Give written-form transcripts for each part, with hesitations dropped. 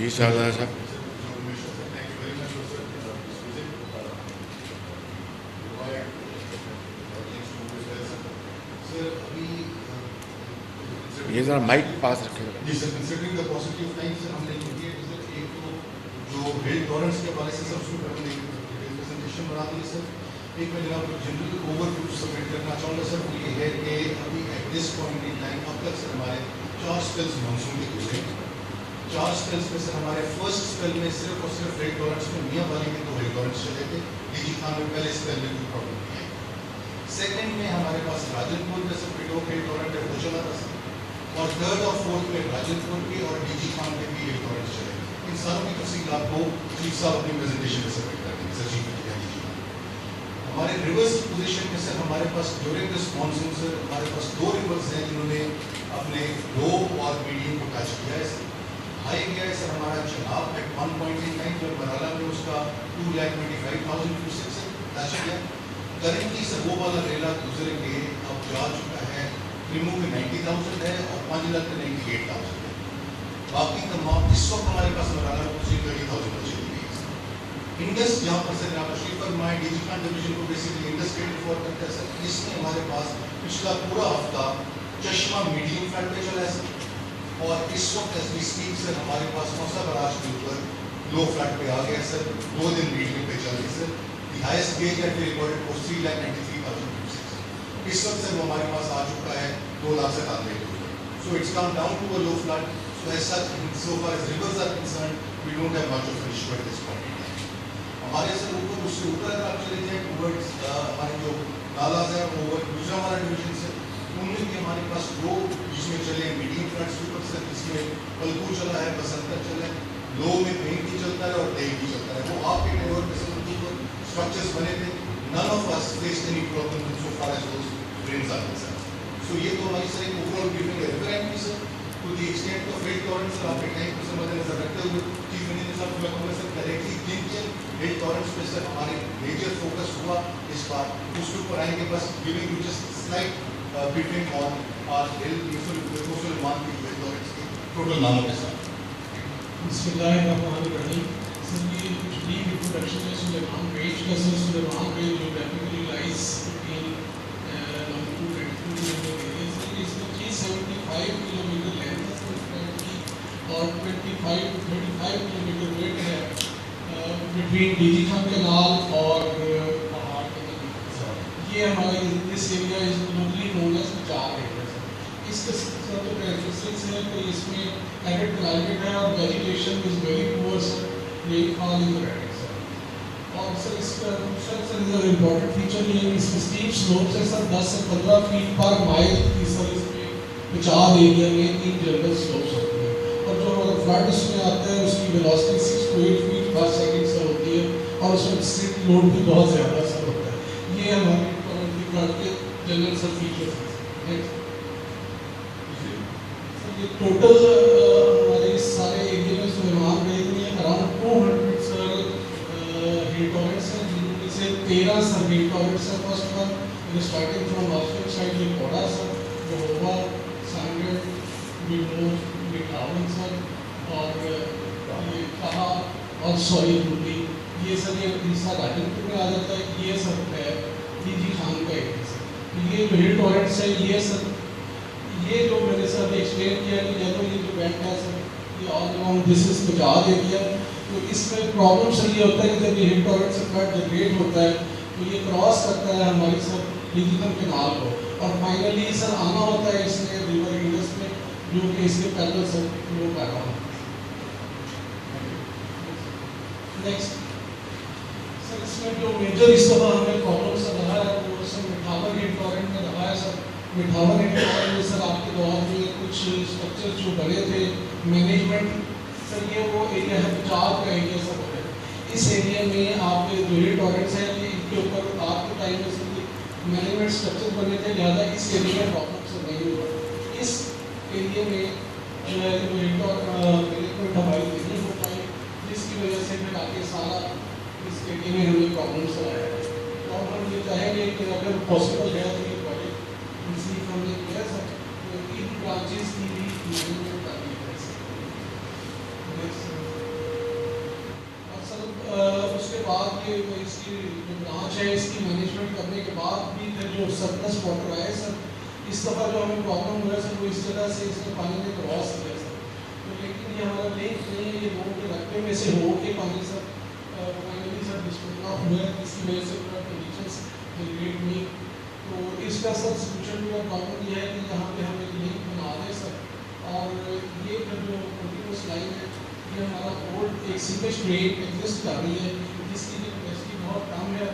جی شاہزادہ صاحب. یہ ذرا مائک پاس رکھے گا. جی sir, considering the positive time sir ہم نے یہ ایک تو جو ہیلتھ ٹالرنس کے حوالے سے سب اس کو پریزنٹیشن بنا دی سر. ایک میں جناب جنرل اوور ویو سبمٹ کرنا چاہوں گا سر, وہ یہ ہے کہ ابھی at this point in time اب تک سر ہمارے 4 اسپیلس مانسون کے گزرے. 4 اسپیلس میں سر ہمارے فرسٹ اسپیل میں صرف اور صرف ہیلتھ ٹالرنس میں میاں والی کے 2 ہیلتھ ٹالرنس چلے تھے. ڈی جی خان میں پہلے اسپیل میں کوئی پرابلم نہیں ہے. سیکنڈ میں ہمارے پاس راجن پور میں سر پھر 2 ہیلتھ ٹالرنٹ ہے وہ چلا تھا سر, اور تھرڈ اور فورتھ میں راجن پور کے اور ڈی جی خان کے بھی ہیلتھ ٹالرنس چلے. ان ساروں کی تفصیلات کو چیف صاحب اپنی پریزنٹیشن میں سبمٹ کر دیں گے سر. چیف ہمارے ریورس پوزیشن میں سر ہمارے پاس ڈیورنگ دس مانسون سر ہمارے پاس 2 ریورس ہیں جنہوں نے اپنے لو اور میڈیم کو ٹچ کیا ہے سر. ہائی گیا ہے سر ہمارا چناب ایٹ 1.89 جو مرالہ میں اس کا 2,25,000 کیوسیک سے ٹچ کیا. کرنٹلی سر وہ والا ریلا گزر کے اب جا چکا ہے ریمو میں 90,000 ہے اور 5,00,000 میں 98,000 ہے. باقی تمام اس وقت ہمارے پاس مرالہ میں 30,000 بچے ہوئی ہے. انڈس جہاں پر سر یہاں پر تشریف فرمائے ڈی جی خان ڈویژن کو بیسیکلی انڈس ٹریڈ فور کرتا ہے سر. اس میں ہمارے پاس پچھلا پورا ہفتہ چشمہ میڈیم فلڈ پہ چلا ہے سر, اور اس وقت ایس وی اسپیک سر ہمارے پاس موسا براج کے اوپر لو فلڈ پہ آ گیا ہے سر. 2 دن میڈیم پہ چل رہی ہے sir. The highest gauge at recorded for 3,93,000 cusec. اس وقت سر وہ ہمارے پاس آ چکا ہے 2,97,000. So it's come down to a low flood. So as such so far as rivers are concerned we don't have much of an issue at this point. ہمارے sir اوپر اس سے اوپر اگر آپ چلے جائیں ٹورڈز ہمارے جو نالاز ہیں وہ دوسرا ہمارا ڈویژن سے ان میں بھی ہمارے پاس 2 جس میں چلے ہیں میڈیم فلڈس کے اوپر سر, جس میں پلکو چلا ہے, بسنتر چلا ہے, لو میں پین بھی چلتا ہے اور ڈیل بھی چلتا ہے. وہ آپ کے ٹیور پہ سر اسٹرکچرس بنے تھے. None of us face any problem so far as those drains are concerned. So یہ تو ہماری سر ایک اوور آل بریفنگ ہے. Referentially sir to the extent of hill torrents sir آپ کے ٹائم کو سر مد نظر رکھتے ہوئے چیف انجینئر صاحب میں کہوں گا سر کریکٹلی جن ہیلتھ ٹالرنس پہ سر ہمارے میجر فوکس ہوا اس بار اس کے اوپر آئیں گے. بس giving you just slight briefing on our health مسلمان کی ہیلتھ ٹالرنس کے ٹوٹل ناموں کے ساتھ. بسم اللہ الرحمن الرحیم. سر یہ کچھ ڈیپ انٹروڈکشن ہے سلیمان رینج کا. سر سلیمان رینج جو ٹیپیکلی لائز بٹوین لمبو اینڈ ٹو ایریاز. اس میں 375 کلو میٹر لینتھ ہے اور 25 to 35 کلو میٹر ویٹ ہے between D G Khan canal اور پہاڑ کے درمیان. یہ ہمارے this area is globally known as 4 areas. اس کا سب سے کریکٹرسٹکس ہے کہ اس میں ایرڈ کلائمیٹ ہے اور vegetation is very poor sir. Rain fall is read سر. اور سر اس کا دوسرا سر امپورٹنٹ فیچر یہ ہے اس میں اسٹیپ سلوپس ہے سر 10 سے 15 فیٹ پر مائل کی سر. اس میں 50 ایریا میں 3 جنرل سلوپس ہوتی ہیں اور جو فلڈ اس میں آتا ہے اس کی velocity 6 to 8 feet per second سے ہوتی ہے اور اس میں اسٹرکٹ لوڈ بھی بہت زیادہ سر ہوتا ہے. یہ ہمارے فلڈ کے جنرل سر فیچرس ہیں. یہ ٹوٹل ہمارے اس سارے ایریا میں سلیمان رینج میں اراؤنڈ 200 سر ہیلتھ ٹالرنٹس ہیں, جن میں سے 13 سر ہیلتھ ٹالرنٹس ہیں. First one starting from austral side یہ کوڑا سر, جوہوبا, سینڈر, بیمور, مٹھاون سر اور یہ کہا اور سوئی روٹی. یہ سر یہ حصہ راجن پور میں آ جاتا ہے. یہ سر ہے ڈی جی خان کا ایریا سر. یہ جو ہیلتھ ٹالرنٹس ہے یہ سر یہ جو میں نے سر ایکسپلین کیا کہ یہ جو بینڈ ہے سر یہ all around this is 50 area. تو اس میں پرابلم سر یہ ہوتا ہے کہ جب یہ ہیلتھ ٹالرنٹ سے فلڈ جنریٹ ہوتا ہے تو یہ کراس کرتا ہے ہماری سر ڈی جی خان کینال کو اور فائنلی سر آنا ہوتا ہے اس میں ریور انڈس میں جو کہ اس کے پیدل سر فلو کر رہا ہوں. نیکسٹ سر اس میں جو میجر اس دفعہ ہمیں پرابلم سر رہا ہے وہ سر مٹھاون ہیلتھ ٹالرنٹ میں رہا ہے سر. مٹھاون ہیلتھ ٹالرنٹ میں سر آپ کے دور میں کچھ اسٹرکچر جو بنے تھے مینجمنٹ سر یہ وہ ایریا ہے 50 کا ایریا سر ہے. اس ایریا میں آپ کے جو ہیلتھ ٹالرنٹس ہیں ان کے اوپر آپ کے ٹائم میں سر مینجمنٹ اسٹرکچر بنے تھے, لہٰذا اس ایریا میں پرابلم سر نہیں ہوا. اس ایریا میں جو ہے مینجمنٹ ہماری نہیں ہو پائی جس کی وجہ سے پھر آگے سارا اس ایریا میں ہمیں پرابلم سر آیا ہے. تو ہم یہ چاہیں گے کہ اگر پاسبل ہے تو یہ پروجیکٹ اسی ہم نے کیا سر تو ان برانچز کی بھی مینجمنٹ کرنی ہے سر. بعد یہ اس کی جو برانچ ہے اس کی مینجمنٹ کرنے کے بعد بھی پھر جو سرپلس واٹر آئے سر اس دفعہ جو ہمیں پرابلم ہو رہا ہے سر وہ اس جگہ سے اس میں پانی نے کراس کیا سر تو لیکن یہ ہمارا لنک نہیں ہے یہ لوگوں کے رقبے میں سے ہو کے پانی سر فائنلی سر ڈسپوزل ہوا ہے جس کی وجہ سے پورا کنڈیشنس ریلیٹ نہیں تو اس کا سر سولوشن جو پرابلم یہ ہے کہ یہاں پہ ہم ایک لنک بنا دیں سر اور یہ پھر جو کنٹینیوس لائن ہے یہ ہمارا اولڈ ایک سیویج ڈرین ایگزسٹ کر رہی ہے جس کی کیپیسٹی بہت کم ہے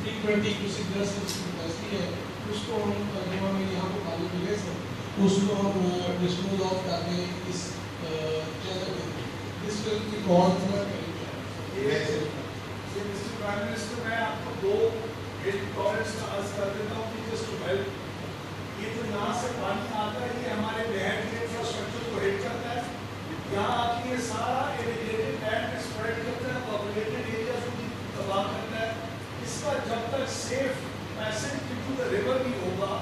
320 کیوسک سے اس کی کیپیسٹی ہے اس کو ہم جو ہمیں یہاں پہ پانی ملے سر اس کو ہم ڈسپوز آف کر دیں اس چینل میں اس will be gone for mister prime minister میں آپ کو دو ٹارنٹس کا عرض کر دیتا ہوں کہ جسٹ ٹو ہیلپ یہ جو یہاں سے پانی آتا ہے یہ ہمارے نہر کے انفراسٹرکچر کو ہٹ کرتا ہے یہاں آ کے یہ سارا ایریگیٹڈ لینڈ میں اسپریڈ کرتا ہے پاپولیٹڈ ایریاز کو تباہ کرتا ہے اس کا جب تک safe passage into the river نہیں ہوگا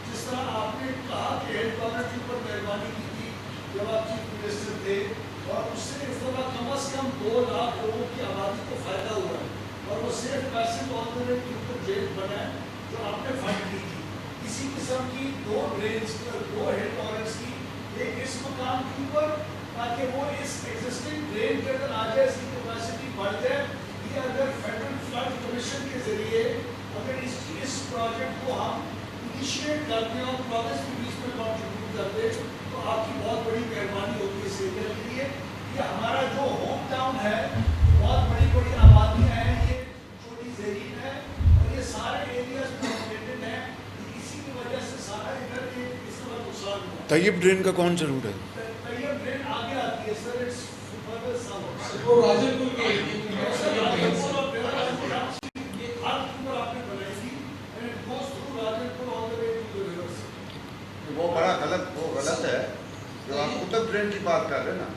جس طرح آپ نے کہا کہ ہیڈ ٹارنٹ کے اوپر مہربانی کی تھی جب آپ چیف منسٹر تھے اور اس سے اس طرح کم از کم 2 لاکھ لوگوں کی آبادی کو فائدہ ہوا ہے اور وہ سیف پیسج آلٹرنیٹ کے اوپر ڈرین بنا ہے جو آپ نے فنڈ کی تھی اسی قسم کی 2 ڈرینس 2 ہیڈ ٹارنٹس کی ایک اس مقام کے اوپر تاکہ وہ اس ایگزسٹنگ ڈرین کے اندر آ جائے اس کی کیپیسٹی بڑھ جائے یہ اگر فیڈرل فلڈ کمیشن کے ذریعے اگر اس پروجیکٹ کو ہم انیشیٹ کرتے ہیں اور پروگرس کے بیچ میں کنٹریبیوٹ کرتے ہیں تو آپ کی بہت بڑی مہربانی ہوگی اس ایریا کے لیے یہ ہمارا جو ہوم ٹاؤن ہے بہت بڑی بڑی آبادیاں ہیں یہ چھوٹی زیرین ہے اور یہ سارے ایریاز پاپولیٹڈ ہیں اسی کی وجہ سے سارا ادھر اس کا نقصان ہوا طیب ڈرین کا کون سا روٹ ہے؟ طیب ڈرین آگے آتی ہے سر اٹس فردر ساؤتھ وہ راجن پور کے وہ بڑا غلط ہے جو آپ قطب ڈرین کی بات کر رہے ہیں نا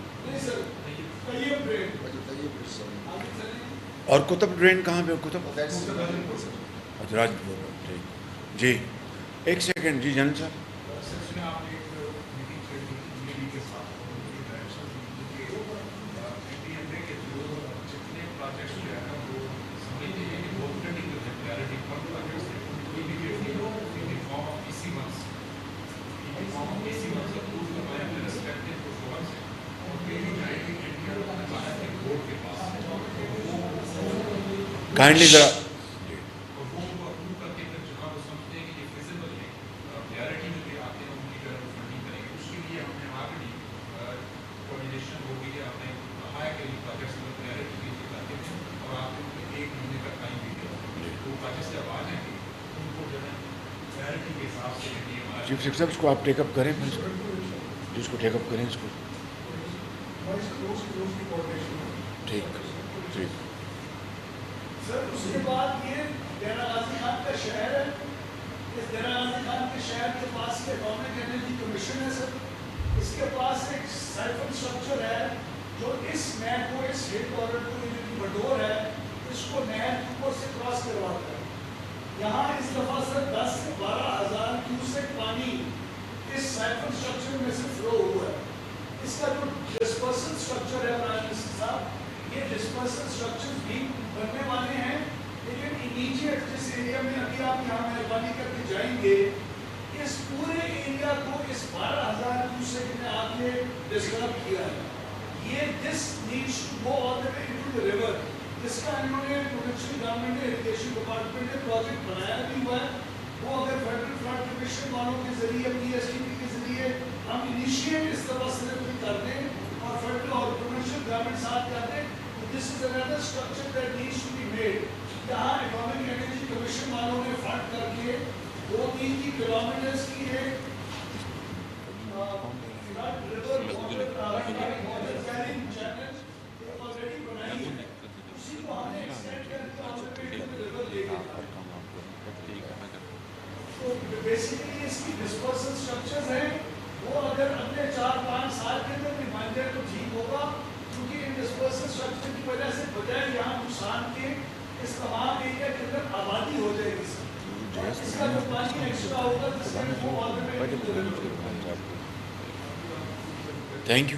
اور قطب ڈرین کہاں پہ قطب راج ٹھیک جی ایک سیکنڈ جی جان صاحب کائنڈلی ذرا چیف سیکرٹری صاحب اس کو آپ ٹیک اپ کریں جس کو ٹیک اپ کریں اس کو ٹھیک ٹھیک سر اس کے بعد یہ دینا غازی خان کا شہر ہے اس دینا غازی خان کے شہر کے پاس یہ اٹامک انرجی کمیشن ہے سر اس کے پاس ایک سائفن اسٹرکچر ہے جو اس نہر کو اس ہیڈ ٹارنٹ کو یہ جو بڈور ہے اس کو نہر کے اوپر سے کراس کرواتا ہے یہاں اس دفعہ سر 10 سے 12 ہزار کیوسک پانی اس سائفن اسٹرکچر میں سے فلو ہوا ہے اس کا جو ڈسپرسل اسٹرکچر ہے پرائم منسٹر صاحب یہ ڈسپرسل اسٹرکچر بھی بننے والے ہیں لیکن امیجیٹ جس ایریا میں ابھی آپ یہاں مہربانی کر کے جائیں گے اس پورے ایریا کو اس 12,000 کیوسک میں آپ نے ڈسٹرب کیا ہے یہ this needs to go all the way into the river جس کا انہوں نے پروونشل گورنمنٹ نے اریگیشن ڈپارٹمنٹ نے پروجیکٹ بنایا بھی ہوا ہے وہ اگر فیڈرل فلڈ کمیشن والوں کے ذریعے پی ایس ٹی پی کے ذریعے ہم انیشیٹ اس طرح سے کر دیں اور فیڈرل اور پروونشل گورنمنٹ ساتھ کر دیں This is another structure that needs to be made. یہاں اٹامک انرجی کمیشن والوں نے فنڈ کر کے 2-3 کلومیٹرز کی ایک river water carrying channel already بنائی ہے اسی کو ہم نے ایکسٹینڈ کر کے آلٹرنیٹ ریور لے گئے تو بیسیکلی اس کی ڈسپرسل اسٹرکچرز ہیں وہ اگر اگلے 4-5 سال کے اندر بھی بن جائے تو ٹھیک ہوگا کیونکہ ان ڈسپرسل اسٹرکچر کی وجہ سے بجائے یہاں نقصان کے اس تمام ایریا کے اندر آبادی ہو جائے گی اور اس کا جو پانی ایکسٹرا ہوگا جس سے وہ alternate thank you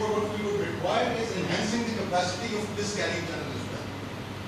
what we would require is enhancing the capacity of this carrying channel as well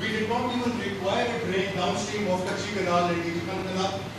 we did not even require a drain downstream of Kachchi Canal and Dijikan Canal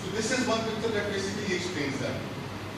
so this is one picture that basically explains that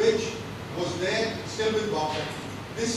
which was there still with Wapda this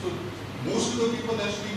so most of the people actually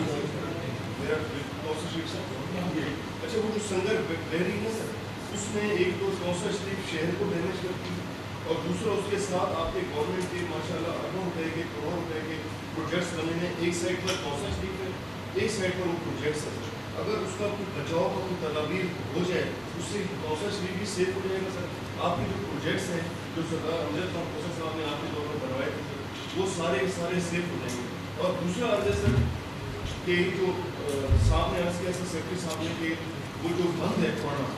Thank you. شریف صاحب اچھا وہ جو singer بہ رہی ہے سر اس میں ایک تو کوثر شریف شہر کو ڈیمیج کرتی ہے اور دوسرا اس کے ساتھ آپ کے گورنمنٹ کے ماشاء اللہ اربوں روپے کے کروڑ روپے کے پروجیکٹس بنے ہیں. ایک سائڈ پر کوثر شریف ہے, ایک سائڈ پر وہ پروجیکٹس ہے. اگر اس کا کوئی بچاؤ کا کوئی تدابیر ہو جائے اس سے کوثر شریف بھی سیف ہو جائے گا سر. آپ کے جو پروجیکٹس ہیں جو سردار امجد خان کوثر صاحب نے آپ کے دور میں بنوائے تھے وہ سارے سارے سیف ہو جائیں گے. اور دوسرا عرض ہے سر کہ جو صاحب نے عرض کیا سر سیکرٹری صاحب نے کہ وہ جو بند ہے پرانا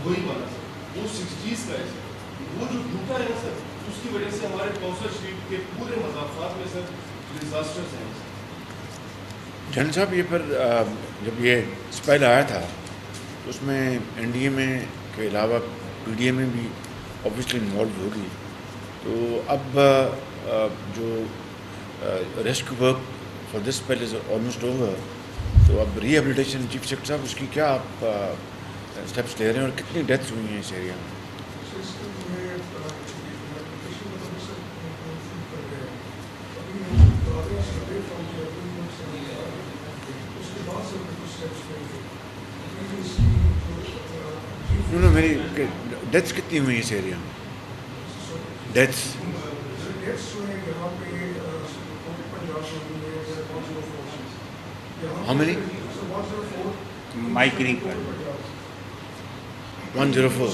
وہی والا سر وہ 60s کا ہے سر. وہ جو ٹوٹا ہے نا سر اس کی وجہ سے ہمارے کوثر شریف کے پورے مضافات میں سر ڈیزاسٹرس ہیں. جن صاحب یہ پر جب یہ اسپیل آیا تھا تو اس میں این ڈی اے میں کے علاوہ پی ڈی اے میں بھی اوبیسلی انوالو ہوگی. تو اب جو rescue work for this spell is almost over. تو اب ری ہیبلیٹیشن چیف سیکرٹری صاحب اس کی کیا آپ اسٹیپس لے رہے ہیں اور کتنی ڈیتھس ہوئی ہیں اس ایریا میں؟ میری ڈیتھس کتنی ہوئی اس ایریا میں ڈیتھس؟ How many? مائک نہیں کر 104.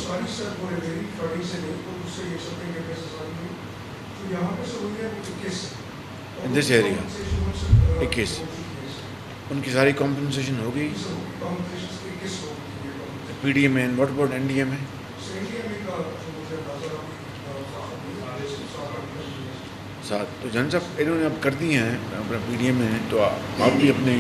In this area 21. ان کی ساری کمپنسیشن ہو گئی پی ڈی ایم میں. What about an D A میں؟ ساتھ. تو جن صاحب انہوں نے اب کر دی ہیں اپنا پی ڈی ایم میں, تو آپ بھی اپنے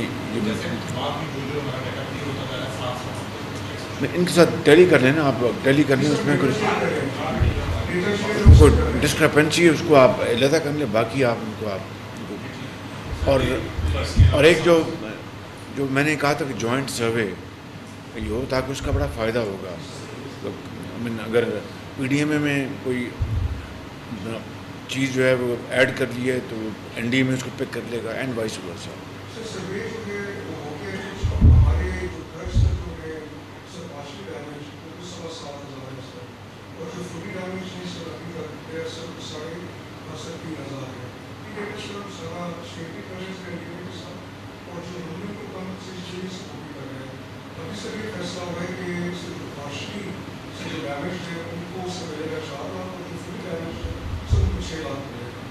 ان کے ساتھ ٹیلی کر لیں نا. آپ ٹیلی کر لیں, اس میں کوئی ڈسکرپنسی ہے اس کو آپ علیحدہ کر لیں. باقی آپ ان کو آپ اور ایک جو میں نے کہا تھا کہ جوائنٹ سروے یہ ہو تاکہ اس کا بڑا فائدہ ہوگا. اگر پی ڈی ایم اے میں کوئی چیز جو ہے وہ ایڈ کر لی ہے تو این ڈی اے میں اس کو پک کر لے گا اینڈ وائس ورسا.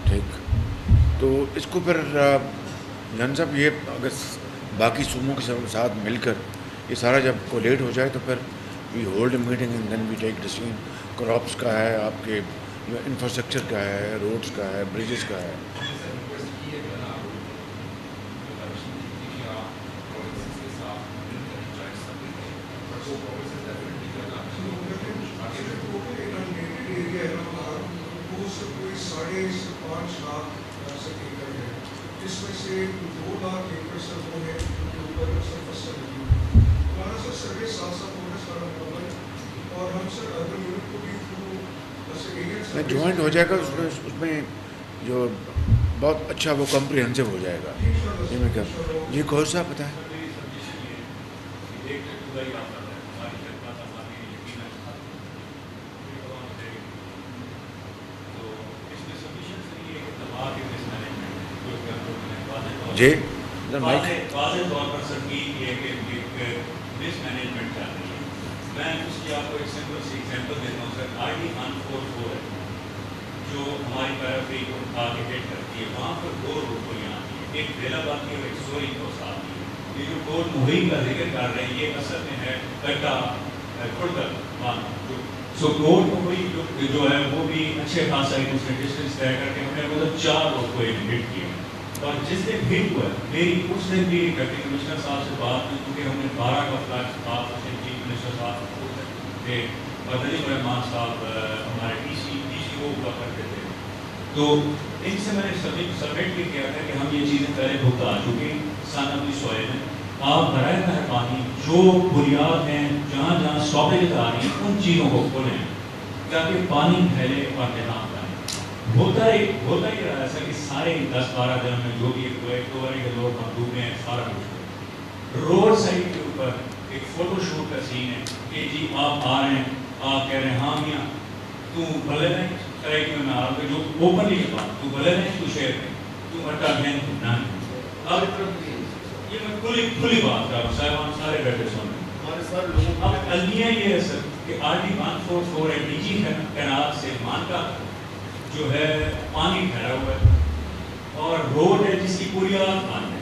ٹھیک. تو اس کو پھر جان صاحب یہ اگر باقی صوبوں کے ساتھ مل کر یہ سارا جب کولیٹ ہو جائے تو پھر we hold a meeting and then we take decision. Crops کا ہے, آپ کے انفراسٹرکچر کا ہے, روڈس کا ہے, بریجز کا ہے. جوائنٹ ہو جائے گا اس میں جو بہت اچھا وہ کمپریہنسو ہو جائے گا. جی میں کیا جی کون صاحب بتائیں. جی واضح طور پر سر کی مس مینجمنٹ چل رہی ہے. میں اس کی آپ کو ایک سمپل سی ایگزامپل دیتا ہوں سر. آئی ڈی 144 ہے جو ہماری پیرافری کو آگے ہیٹ کرتی ہے. وہاں پر دو روڈ گلیاں آتی ہیں, ایک بیلا باد کی اور ایک سوری کو آتی ہے. یہ جو کوٹ مہم کا ذکر کر رہے ہیں یہ اصل میں ہے کٹا کھڑکر باندھ. سو کوٹ مہم جو ہے وہ بھی اچھے خاصا ایک دوسرے ڈسٹینس طے کر کے ہم نے مطلب 4 روڈ کو ہٹ کیا. اور جس دن ہٹ ہوا میری اس دن بھی ڈپٹی کمشنر صاحب سے بات ہوئی کیونکہ ہم نے 12 کا فلیٹ صاحب چیف منسٹر صاحب تھے اور ندیم الرحمان صاحب ہمارے ڈی سی او ہوا کرتے تھے. تو ان سے میں نے سبمٹ بھی کیا تھا کہ ہم یہ چیزیں پہلے بھگتا چکے سن 1900 میں. آپ برائے مہربانی جو بنیاد ہیں جہاں جہاں اسٹاپیجز آ رہی ہیں ان چیزوں کو کھولیں تاکہ پانی پھیلے اور نظام بنے. ہوتا ہی رہا ایسا کہ سارے 10-12 دن میں جو بھی ایک لوگ مندوب ہیں سارا کچھ روڈ سائڈ کے اوپر ایک فوٹو شوٹ کا سین ہے کہ جی آپ آ رہے ہیں, آپ کہہ رہے ہیں ہاں میاں تو بھلے نہیں کرے کہ میں آ رہا ہوں, جو اوپنلی کی بات تو بھلے نہیں تو شیئر کریں تو اٹا گین نہ. اب یہ میں کھلی بات کر رہا ہوں, صاحبان سارے بیٹھے سن رہے ہیں. ہمارے سارے لوگوں اب المیہ یہ ہے سر کہ RD 144 ہے DG کینال سے مان کا جو ہے پانی ٹھہرا ہوا ہے اور روڈ ہے جس کی بنیاد پانی ہے.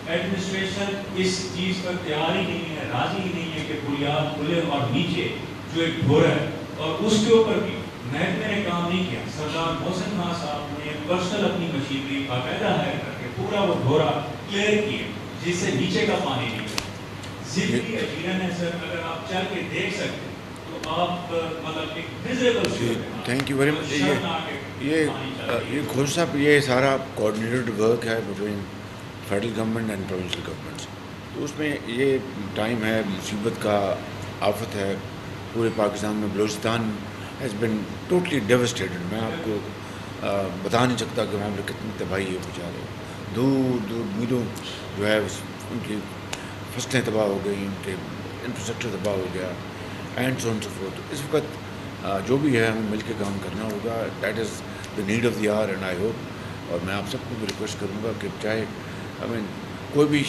ایڈمنسٹریشن اس چیز پر تیار ہی نہیں ہے, راضی ہی نہیں ہے کہ بنیاد کھلے اور نیچے جو ایک ڈھور ہے اور اس کے اوپر بھی محکمے نے کام نہیں کیا. سردار محسن خان صاحب نے پرسنل اپنی مشینری باقاعدہ ہے کر کے پورا وہ ڈھورا کلیئر کیا جس سے نیچے کا پانی نہیں ہے. زندگی یقیناً ہے سر, اگر آپ چل کے دیکھ سکتے تو آپ مطلب ایک visible. Thank you very much. یہ کھوج صاحب یہ سارا کوآرڈینیٹڈ ورک ہے between federal government and provincial governments. تو اس میں یہ ٹائم ہے مصیبت کا, آفت ہے پورے پاکستان میں. Balochistan has been totally devastated. میں آپ کو بتا نہیں سکتا کہ وہاں پہ کتنی تباہی ہے بیچارے. دور دور میلوں جو ہے ان کی فصلیں تباہ ہو گئی, ان کے انفراسٹرکچر تباہ ہو گیا and so on so forth. اس وقت جو بھی ہے ہمیں مل کے کام کرنا ہوگا. That is the need of the hour and I hope. اور میں آپ سب کو بھی ریکویسٹ کروں گا کہ چاہے کوئی بھی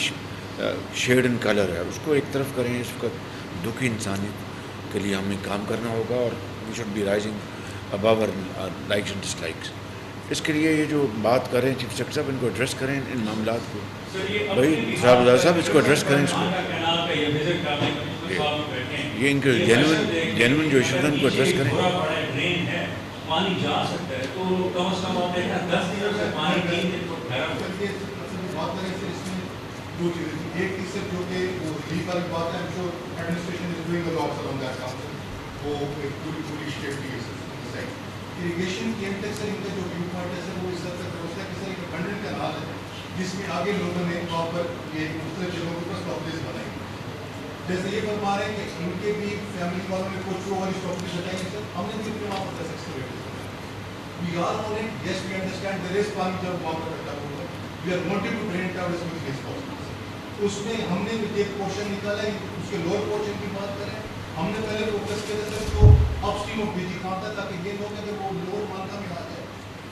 شیڈ اینڈ کلر ہے اس کو ایک طرف کریں. اس وقت دکھی انسانیت کے لیے ہمیں کام کرنا ہوگا اور وی شوڈ بی رائزنگ ابو اور لائکس اینڈ ڈس لائکس. اس کے لیے یہ جو بات کر رہے ہیں چیف سیکرٹری صاحب, ان کو ایڈریس کریں ان معاملات کو. بھائی صاحب اس کو ایڈریس کریں. اس کو یہ ان کے جینوئن جو ایشوز ہیں ان کو ایڈریس کریں. پانی جا سکتا ہے تو کم از کم آپ دیکھیں 10 دنوں سے پانی 3 دن کو ٹھہرا ہوا ہے. بات کریں سر, اس میں دو چیزیں تھیں. ایک چیز سر جو کہ وہ ریلیف والی بات ہے, جو administration is doing a lot on that کام, وہ ایک پوری اسٹیٹ کی ہے. اریگیشن کی اینڈ تک سر ان کا جو ویو پوائنٹ ہے سر وہ اس حد تک ہوتا ہے کہ سر ایک ابنڈنٹ کنال ہے جس میں آگے لوگوں نے وہاں پر یہ مختلف جگہوں کے اوپر اسٹاپلیز بنائی. جیسے یہ فرما رہے ہیں کہ ان کے بھی فیملی والوں نے کچھ والی اسٹاپلیز بتائی ہیں سر, ہم نے بھی اپنے وہاں پر ایکسکیویٹ we are on it. Yes, we understand there is پانی جب وہاں پر اکٹھا ہوگا. We are wanting to drain it out as quickly as possible. اس میں ہم نے ایک پورشن نکالا ہے, اس کے لوور پورشن کی بات کریں. ہم نے پہلے فوکس کیا تھا جو اپ اسٹریم آف بیجی خان تھا, تاکہ یہ لوگ اگر وہ لوور مانکا میں آ جائے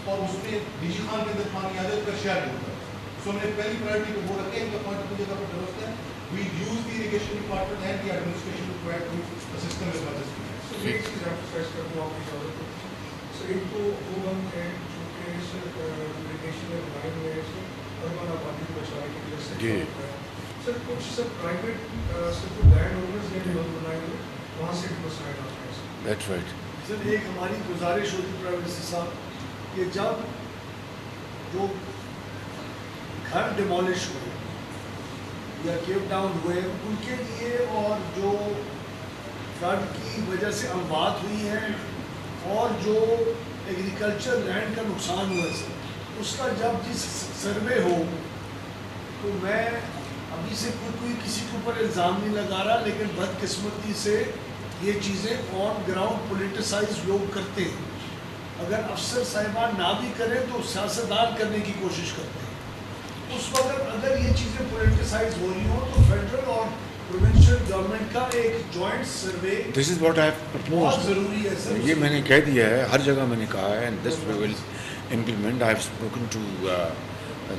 اور اس میں بیجی خان کے اندر پانی آ جائے تو شیئر ہوتا ہے. سو ہم نے پہلی پرائرٹی کو وہ رکھے, ان کا پوائنٹ کی جگہ پر درست ہے. We use the irrigation department and the administration to provide the system as much as we can. So ایک چیز آپ اسٹریس کرتا ہوں آپ کی اجازت کو. سو ایک تو اوون ہے جو کہ irrigation میں بنائے ہوئے ہیں اربن آبادی کو بچانے کے لیے سے سر کچھ سر پرائیویٹ صرف لینڈ اونرز نے بھی بنائے ہوئے وہاں سے بھی مسائل آتے ہیں. That's right. سر ایک ہماری گزارش ہوتی پرائم منسٹر صاحب کہ جب جو گھر ڈیمالش ہوئے یا کیپ ڈاؤن ہوئے ان کے لیے اور جو فلڈ کی وجہ سے اموات ہوئی ہیں اور جو ایگریکلچر لینڈ کا نقصان ہوا ہے سر, اس کا جب جس سروے ہو تو میں ابھی سے کوئی کسی کے اوپر الزام نہیں لگا رہا, لیکن بدقسمتی سے یہ چیزیں آن گراؤنڈ پولیٹیسائز لوگ کرتے ہیں. اگر افسر صاحبان نہ بھی کریں تو سیاستدان کرنے کی کوشش کرتے ہیں. اس وقت اگر یہ چیزیں پولیٹیسائز ہو رہی ہوں تو فیڈرل اور پروونشل گورنمنٹ کا ایک joint survey this is what I have proposed. ضروری ہے سر. یہ میں نے کہہ دیا ہے, ہر جگہ میں نے کہا ہے, and this we will implement. I have spoken to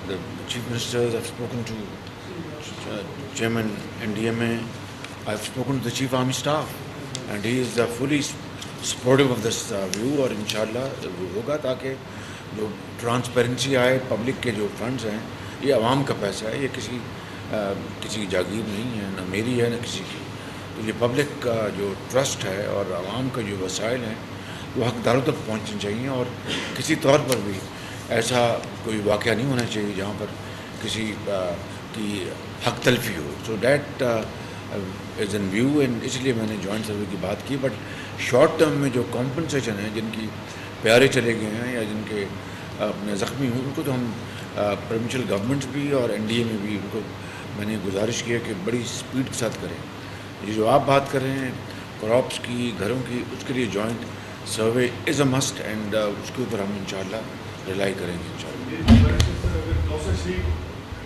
the chief ministers, I have spoken to chairman NDMA, I have spoken to the chief army staff, and he is fully supportive of this view. اور انشاءاللہ وہ ہوگا تاکہ جو transparency آئے. Public کے جو funds ہیں یہ عوام کا پیسہ ہے, یہ کسی کی جاگیر نہیں ہے, نہ میری ہے نہ کسی کی. تو یہ پبلک کا جو ٹرسٹ ہے اور عوام کا جو وسائل ہیں وہ حقداروں تک پہنچنے چاہیے, اور کسی طور پر بھی ایسا کوئی واقعہ نہیں ہونا چاہیے جہاں پر کسی کی حق تلفی ہو. So that is in view, and اس لیے میں نے جوائنٹ سروے کی بات کی. بٹ شارٹ ٹرم میں جو کمپنسیشن ہیں, جن کی پیارے چلے گئے ہیں یا جن کے اپنے زخمی ہوئے, ان کو تو ہم پروونشل گورنمنٹس بھی اور NDA میں بھی ان کو میں نے گزارش کیا کہ بڑی اسپیڈ کے ساتھ کریں. یہ جو آپ بات کر رہے ہیں کراپس کی, گھروں کی, اس کے لیے joint survey is a must, and اس کے اوپر ہم انشاءاللہ ریلائی کریں گے انشاءاللہ. اگر 64